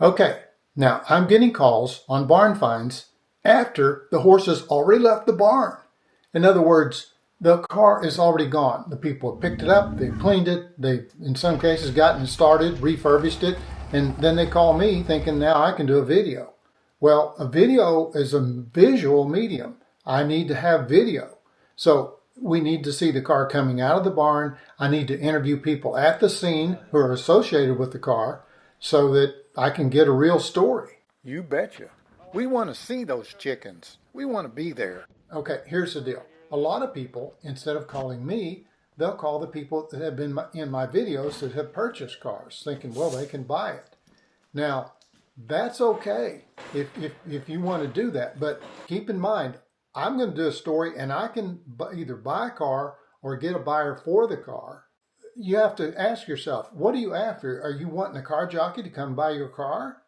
Okay, now I'm getting calls on barn finds after the horse has already left the barn. In other words, the car is already gone. The people have picked it up, they've cleaned it, they've in some cases gotten it started, refurbished it, and then they call me thinking now I can do a video. Well, a video is a visual medium. I need to have video. So we need to see the car coming out of the barn. I need to interview people at the scene who are associated with the car so that I can get a real story. You betcha. We want to see those chickens. We want to be there. Okay, here's the deal. A lot of people, instead of calling me, they'll call the people that have been in my videos that have purchased cars, thinking, well, they can buy it. Now, that's okay if you want to do that. But keep in mind, I'm going to do a story and I can either buy a car or get a buyer for the car. You have to ask yourself, what are you after? Are you wanting a car jockey to come buy your car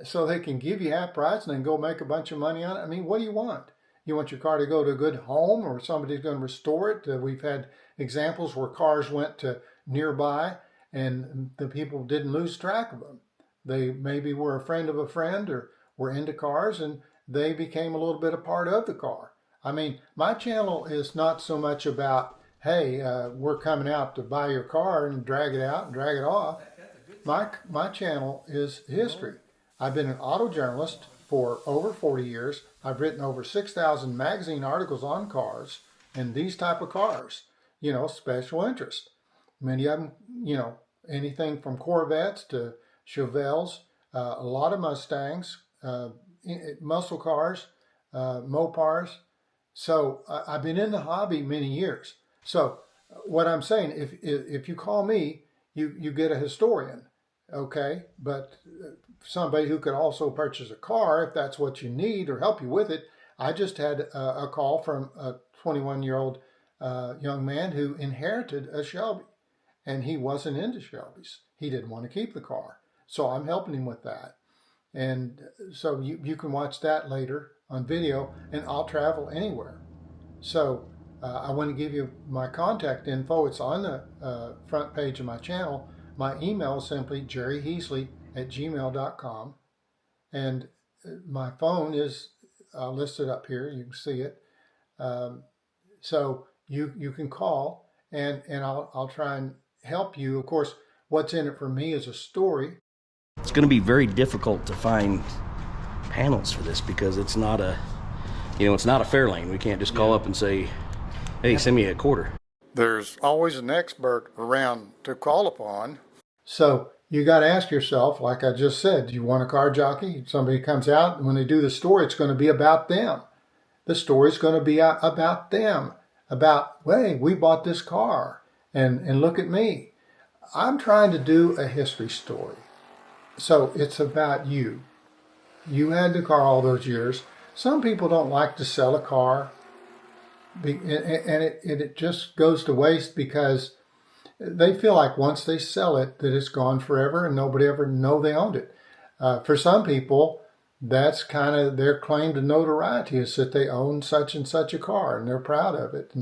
so they can give you half price and then go make a bunch of money on it? I mean, what do you want? You want your car to go to a good home or somebody's going to restore it? We've had examples where cars went to nearby and the people didn't lose track of them. They maybe were a friend of a friend or were into cars and they became a little bit a part of the car. I mean, my channel is not so much about, hey, we're coming out to buy your car and drag it out and drag it off. My channel is history. I've been an auto journalist for over 40 years. I've written over 6,000 magazine articles on cars and these type of cars, special interest. Many of them, anything from Corvettes to Chevelles, a lot of Mustangs, muscle cars, Mopars. So I've been in the hobby many years. So what I'm saying, if you call me, you get a historian, okay? But somebody who could also purchase a car if that's what you need or help you with it. I just had a call from a 21-year-old young man who inherited a Shelby, and he wasn't into Shelbys. He didn't want to keep the car. So I'm helping him with that. And so you can watch that later on video, and I'll travel anywhere. So I want to give you my contact info. It's on the front page of my channel. My email is simply jerryheasley@gmail.com. And my phone is listed up here. You can see it. So you can call and I'll try and help you. Of course, what's in it for me is a story. It's going to be very difficult to find panels for this because it's not a Fairlane. We can't just call up and say, hey, send me a quarter. There's always an expert around to call upon. So you got to ask yourself, like I just said, do you want a car jockey? Somebody comes out, and when they do the story, it's going to be about them. The story's going to be about them, about, hey, we bought this car, and look at me. I'm trying to do a history story. So it's about you. You had the car all those years. Some people don't like to sell a car, and it just goes to waste because they feel like once they sell it that it's gone forever and nobody ever know they owned it. For some people, that's kind of their claim to notoriety is that they own such and such a car and they're proud of it.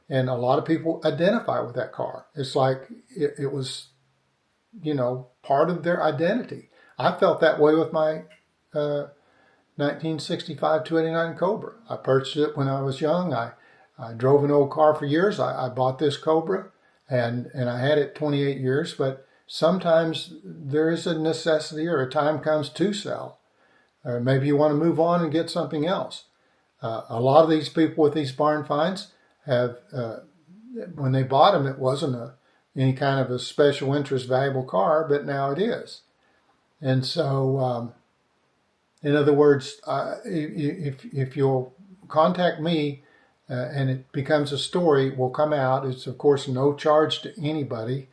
And a lot of people identify with that car. It's like it was, part of their identity. I felt that way with my 1965 289 Cobra. I purchased it when I was young. I drove an old car for years. I bought this Cobra and I had it 28 years, but sometimes there is a necessity or a time comes to sell. Or maybe you want to move on and get something else. A lot of these people with these barn finds have, when they bought them, it wasn't any kind of a special interest valuable car, but now it is. And so, in other words, if you'll contact me and it becomes a story, will come out. It's, of course, no charge to anybody.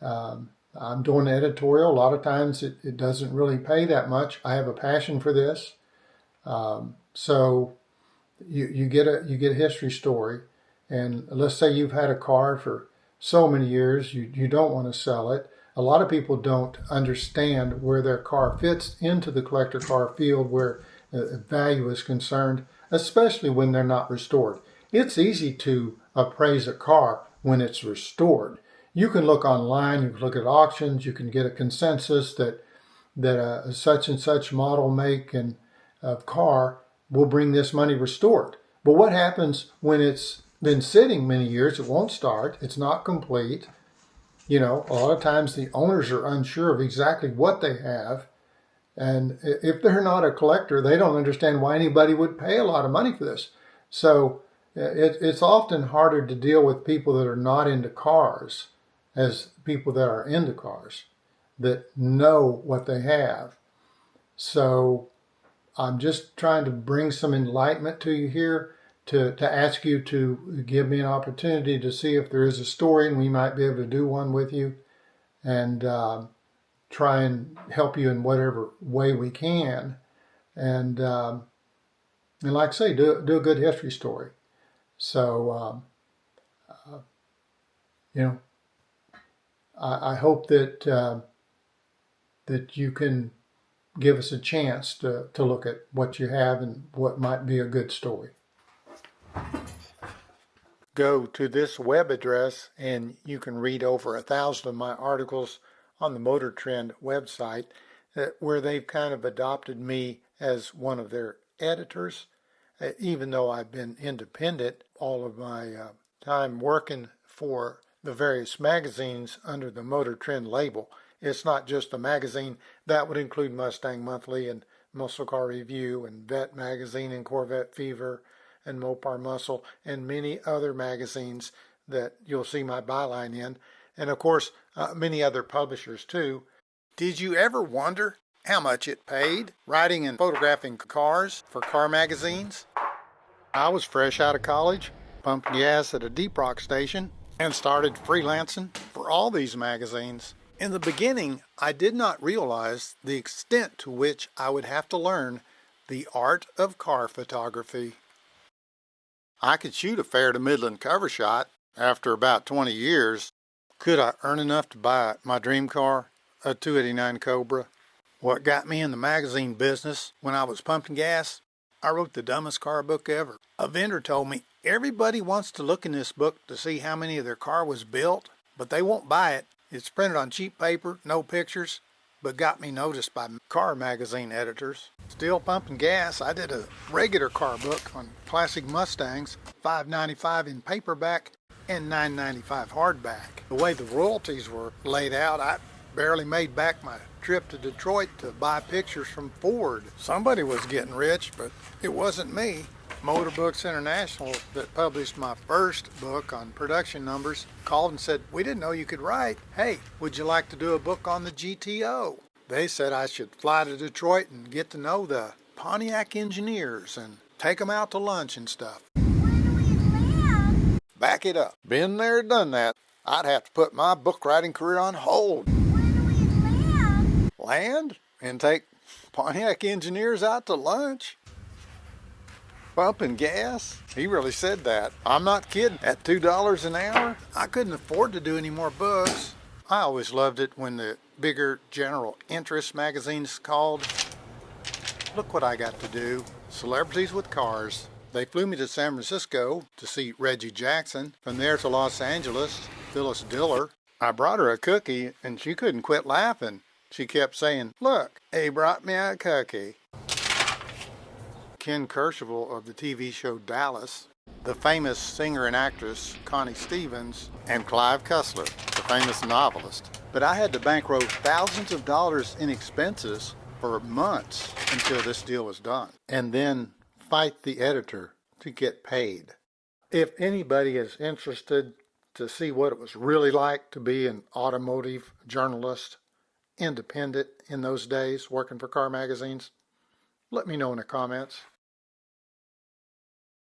I'm doing editorial. A lot of times it doesn't really pay that much. I have a passion for this. So you get a history story. And let's say you've had a car for so many years, you don't want to sell it. A lot of people don't understand where their car fits into the collector car field where value is concerned, especially when they're not restored. It's easy to appraise a car when it's restored. You can look online, you can look at auctions, you can get a consensus that that a such and such model, make, and of car will bring this money restored. But what happens when it's been sitting many years? It won't start. It's not complete. A lot of times the owners are unsure of exactly what they have. And if they're not a collector, they don't understand why anybody would pay a lot of money for this. So it's often harder to deal with people that are not into cars as people that are into cars that know what they have. So I'm just trying to bring some enlightenment to you here to ask you to give me an opportunity to see if there is a story and we might be able to do one with you and try and help you in whatever way we can. And like I say, do a good history story. So, I hope that that you can give us a chance to look at what you have and what might be a good story. Go to this web address and you can read over 1,000 of my articles on the Motor Trend website where they've kind of adopted me as one of their editors. Even though I've been independent all of my time working for the various magazines under the Motor Trend label. It's not just a magazine. That would include Mustang Monthly and Muscle Car Review and Vet Magazine and Corvette Fever and Mopar Muscle and many other magazines that you'll see my byline in. And of course, many other publishers too. Did you ever wonder how much it paid writing and photographing cars for car magazines? I was fresh out of college, pumped gas at a deep rock station, and started freelancing for all these magazines. In the beginning, I did not realize the extent to which I would have to learn the art of car photography. I could shoot a fair to middling cover shot after about 20 years. Could I earn enough to buy my dream car, a 289 Cobra? What got me in the magazine business when I was pumping gas? I wrote the dumbest car book ever. A vendor told me everybody wants to look in this book to see how many of their car was built, but they won't buy it. It's printed on cheap paper, no pictures, but got me noticed by car magazine editors. Still pumping gas, I did a regular car book on classic Mustangs, $5.95 in paperback and $9.95 hardback. The way the royalties were laid out, I barely made back my trip to Detroit to buy pictures from Ford. Somebody was getting rich, but it wasn't me. Motor Books International, that published my first book on production numbers, called and said, "We didn't know you could write. Hey, would you like to do a book on the GTO?" They said I should fly to Detroit and get to know the Pontiac engineers and take them out to lunch and stuff. Where do we live? Back it up. Been there, done that. I'd have to put my book writing career on hold. Where do we live? Land and take Pontiac engineers out to lunch? Pumping gas? He really said that. I'm not kidding. At $2 an hour, I couldn't afford to do any more books. I always loved it when the bigger general interest magazines called. Look what I got to do. Celebrities with cars. They flew me to San Francisco to see Reggie Jackson. From there to Los Angeles, Phyllis Diller. I brought her a cookie and she couldn't quit laughing. She kept saying, "Look, he brought me a cookie." Ken Kercheval of the TV show Dallas, the famous singer and actress Connie Stevens, and Clive Cussler, the famous novelist. But I had to bankroll thousands of dollars in expenses for months until this deal was done, and then fight the editor to get paid. If anybody is interested to see what it was really like to be an automotive journalist, independent in those days, working for car magazines, let me know in the comments.